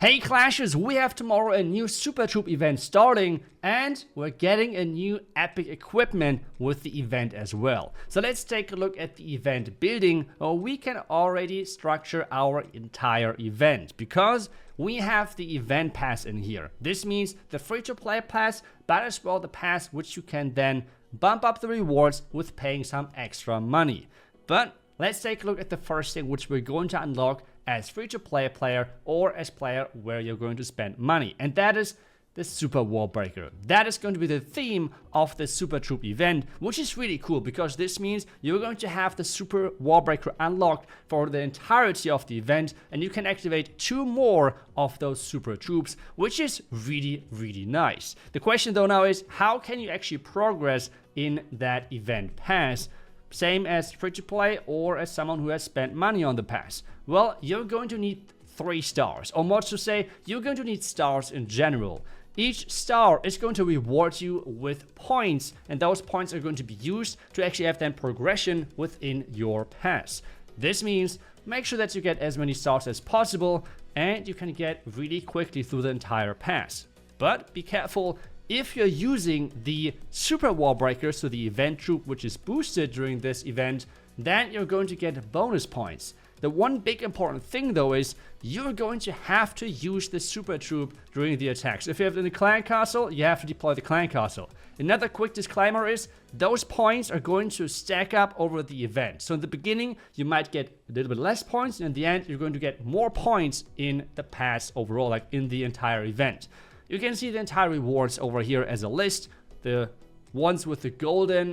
Hey Clashers, we have tomorrow a new Super Troop event starting and we're getting a new epic equipment with the event as well. So let's take a look at the event building where we can already structure our entire event because we have the event pass in here. This means the free-to-play pass, but as well the pass which you can then bump up the rewards with paying some extra money. But let's take a look at the first thing which we're going to unlock as free-to-play player or as player where you're going to spend money. And that is the Super Wall Breaker. That is going to be the theme of the Super Troop event, which is really cool because this means you're going to have the Super Wall Breaker unlocked for the entirety of the event, and you can activate 2 more of those Super Troops, which is really, really nice. The question though now is, how can you actually progress in that event pass? Same as free-to-play or as someone who has spent money on the pass? Well, you're going to need 3 stars, or more to say, you're going to need stars in general. Each star is going to reward you with points, and those points are going to be used to actually have then progression within your pass. This means make sure that you get as many stars as possible, and you can get really quickly through the entire pass. But be careful. If you're using the Super Wall Breaker, so the event troop which is boosted during this event, then you're going to get bonus points. The one big important thing though is you're going to have to use the Super Troop during the attacks. If you have it in the clan castle, you have to deploy the clan castle. Another quick disclaimer is those points are going to stack up over the event. So in the beginning, you might get a little bit less points, and in the end, you're going to get more points in the pass overall, like in the entire event. You can see the entire rewards over here as a list. The ones with the golden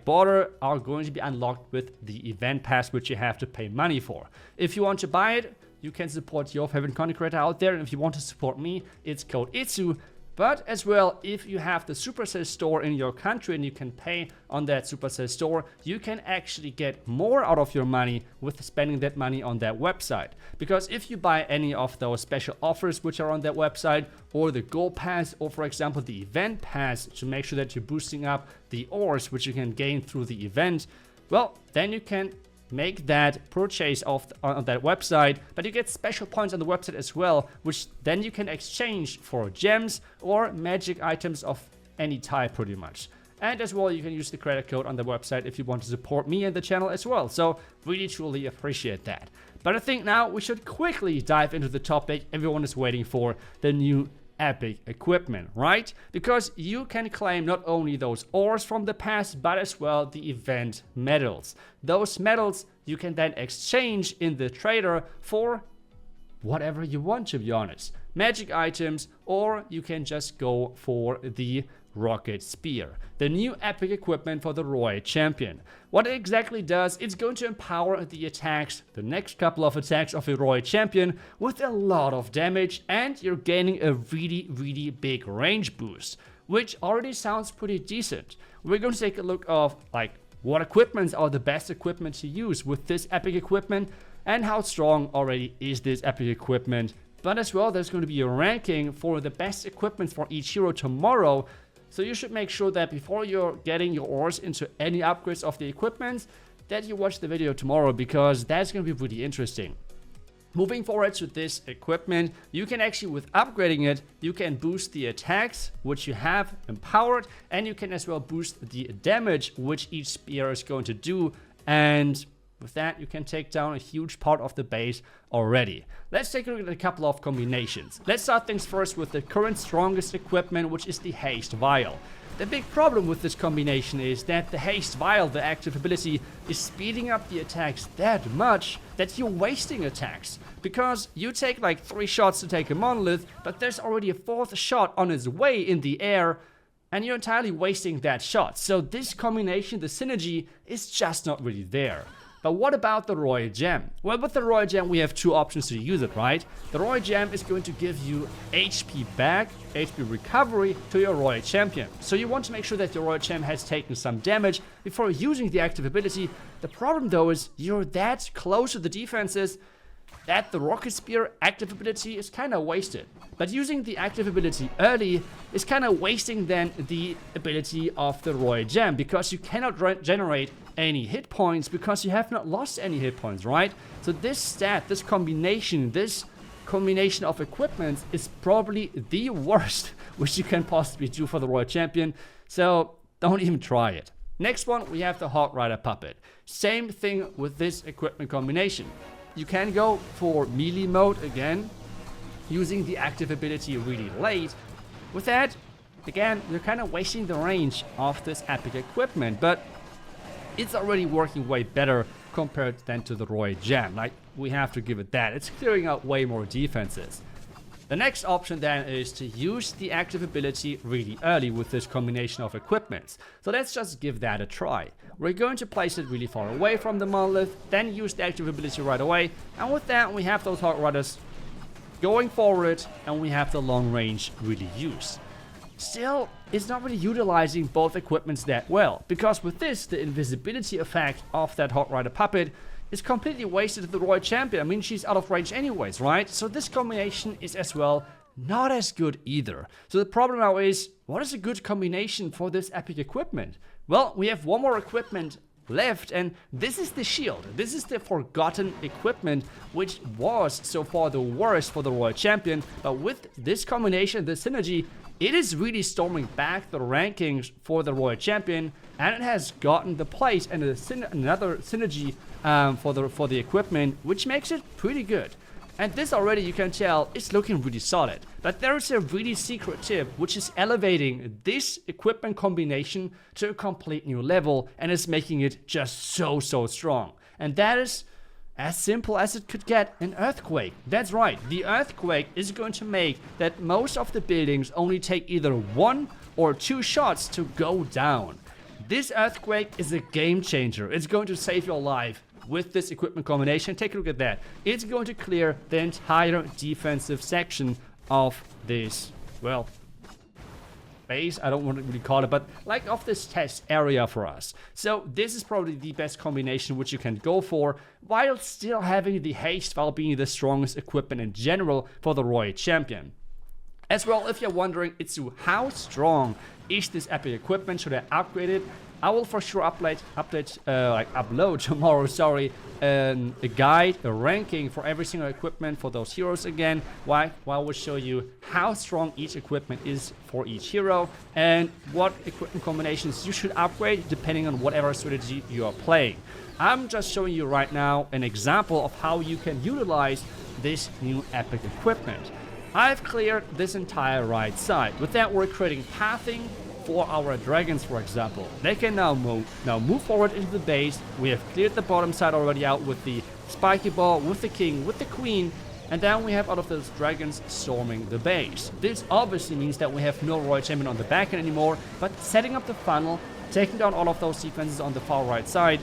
border are going to be unlocked with the event pass, which you have to pay money for. If you want to buy it, you can support your favorite content creator out there. And if you want to support me, it's code iTzu. But as well, if you have the Supercell store in your country and you can pay on that Supercell store, you can actually get more out of your money with spending that money on that website. Because if you buy any of those special offers which are on that website, or the Gold Pass, or for example the Event Pass to make sure that you're boosting up the ores which you can gain through the event, well, then you can make that purchase on that website, but you get special points on the website as well, which then you can exchange for gems or magic items of any type pretty much. And as well, you can use the credit code on the website if you want to support me and the channel as well. So really truly appreciate that. But I think now we should quickly dive into the topic everyone is waiting for, the new epic equipment, right? Because you can claim not only those ores from the past, but as well the event medals. Those medals you can then exchange in the trader for whatever you want, to be honest. Magic items, or you can just go for the rocket spear, the new epic equipment for the Royal Champion. What it exactly does, it's going to empower the attacks, the next couple of attacks of the Royal Champion with a lot of damage, and you're gaining a really, really big range boost, which already sounds pretty decent. We're going to take a look of what equipments are the best equipment to use with this epic equipment, and how strong already is this epic equipment. But as well, there's going to be a ranking for the best equipment for each hero tomorrow. So you should make sure that before you're getting your ores into any upgrades of the equipment, that you watch the video tomorrow, because that's going to be really interesting. Moving forward to this equipment, you can actually, with upgrading it, you can boost the attacks, which you have empowered, and you can as well boost the damage, which each spear is going to do. And with that, you can take down a huge part of the base already. Let's take a look at a couple of combinations. Let's start things first with the current strongest equipment, which is the Haste Vial. The big problem with this combination is that the Haste Vial, the active ability, is speeding up the attacks that much that you're wasting attacks. Because you take like 3 shots to take a monolith, but there's already a 4th shot on its way in the air, and you're entirely wasting that shot. So this combination, the synergy, is just not really there. But what about the Royal Gem? Well, with the Royal Gem, we have 2 options to use it, right? The Royal Gem is going to give you HP back, HP recovery to your Royal Champion. So you want to make sure that your Royal Champion has taken some damage before using the active ability. The problem though is you're that close to the defenses that the Rocket Spear active ability is kind of wasted. But using the active ability early is kind of wasting then the ability of the Royal Gem, because you cannot generate any hit points because you have not lost any hit points, right? So this stat, this combination, this combination of equipments is probably the worst which you can possibly do for the Royal Champion, so don't even try it. Next one, we have the Hog Rider Puppet. Same thing with this equipment combination. You can go for melee mode again, using the active ability really late. With that, again, you're kind of wasting the range of this epic equipment, but it's already working way better compared than to the Royal Gem. Like, we have to give it that. It's clearing out way more defenses. The next option then is to use the active ability really early with this combination of equipments. So let's just give that a try. We're going to place it really far away from the monolith, then use the active ability right away. And with that, we have those Hog Riders going forward, and we have the long range really used. Still, it's not really utilizing both equipments that well, because with this, the invisibility effect of that Hog Rider Puppet is completely wasted to the Royal Champion. I mean, she's out of range anyways, right? So this combination is as well not as good either. So the problem now is, what is a good combination for this epic equipment? Well, we have one more equipment left, and this is the shield. This is the forgotten equipment, which was so far the worst for the Royal Champion. But with this combination, the synergy, it is really storming back the rankings for the Royal Champion, and it has gotten the place and another synergy for the equipment, which makes it pretty good. And this already, you can tell, is looking really solid. But there is a really secret tip, which is elevating this equipment combination to a complete new level, and is making it just so strong. And that is as simple as it could get, an earthquake. That's right, the earthquake is going to make that most of the buildings only take either 1 or 2 shots to go down. This earthquake is a game changer. It's going to save your life with this equipment combination. Take a look at that. It's going to clear the entire defensive section of this, well, base, I don't want to really call it, but like of this test area for us. So this is probably the best combination which you can go for, while still having the haste while being the strongest equipment in general for the Royal Champion. As well, if you're wondering, iTzu, how strong is this epic equipment? Should I upgrade it? I will for sure upload tomorrow, a guide, a ranking for every single equipment for those heroes again. While we'll show you how strong each equipment is for each hero and what equipment combinations you should upgrade depending on whatever strategy you are playing. I'm just showing you right now an example of how you can utilize this new epic equipment. I've cleared this entire right side. With that, we're creating pathing for our dragons, for example. They can now move forward into the base. We have cleared the bottom side already out with the spiky ball, with the king, with the queen, and then we have all of those dragons storming the base. This obviously means that we have no Royal Champion on the back end anymore, but setting up the funnel, taking down all of those defenses on the far right side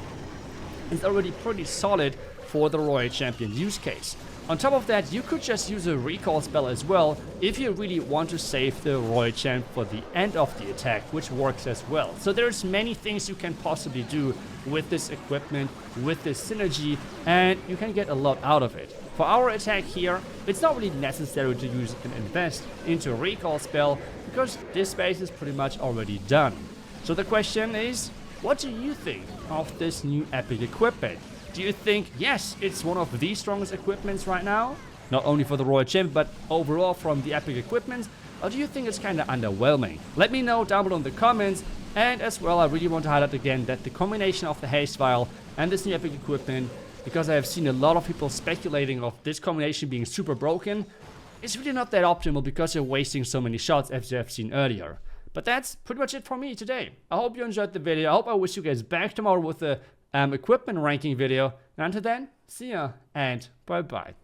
is already pretty solid for the Royal Champion use case. On top of that, you could just use a recall spell as well if you really want to save the Royal Champ for the end of the attack, which works as well. So there's many things you can possibly do with this equipment, with this synergy, and you can get a lot out of it. For our attack here, it's not really necessary to use and invest into a recall spell, because this base is pretty much already done. So the question is, what do you think of this new epic equipment? Do you think, yes, it's one of the strongest equipments right now? Not only for the Royal Champ, but overall from the epic equipment? Or do you think it's kind of underwhelming? Let me know down below in the comments. And as well, I really want to highlight again that the combination of the haste vial and this new epic equipment, because I have seen a lot of people speculating of this combination being super broken, it's really not that optimal because you're wasting so many shots as you have seen earlier. But that's pretty much it for me today. I hope you enjoyed the video. I hope I wish you guys back tomorrow with the equipment ranking video. And until then, see ya and bye bye.